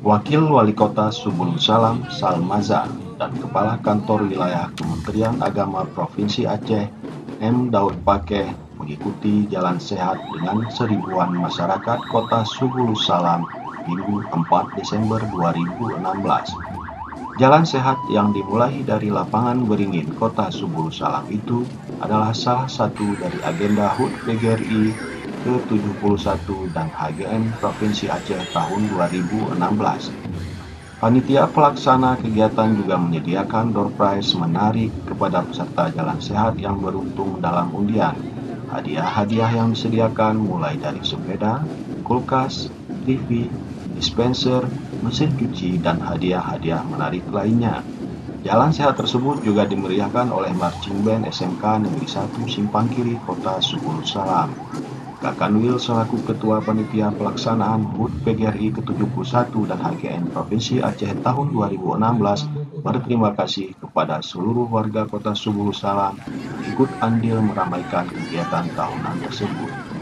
Wakil Wali Kota Subul Salam Salmaza dan Kepala Kantor Wilayah Kementerian Agama Provinsi Aceh M. Daud Pakeh mengikuti jalan sehat dengan seribuan masyarakat Kota Subul Salam Minggu 4 Desember 2016. Jalan sehat yang dimulai dari lapangan Beringin Kota Subul Salam itu adalah salah satu dari agenda HUT PGRI ke-71 dan HGN Provinsi Aceh tahun 2016. Panitia pelaksana kegiatan juga menyediakan door prize menarik kepada peserta jalan sehat yang beruntung dalam undian. Hadiah-hadiah yang disediakan mulai dari sepeda, kulkas, TV, dispenser, mesin cuci, dan hadiah-hadiah menarik lainnya. Jalan sehat tersebut juga dimeriahkan oleh Marching Band SMK Negeri 1 Simpang Kiri Kota Subul Salam. Kakanwil selaku Ketua Panitia Pelaksanaan HUT PGRI ke-71 dan HGN Provinsi Aceh tahun 2016 berterima kasih kepada seluruh warga Kota Subul Salam yang ikut andil meramaikan kegiatan tahunan tersebut.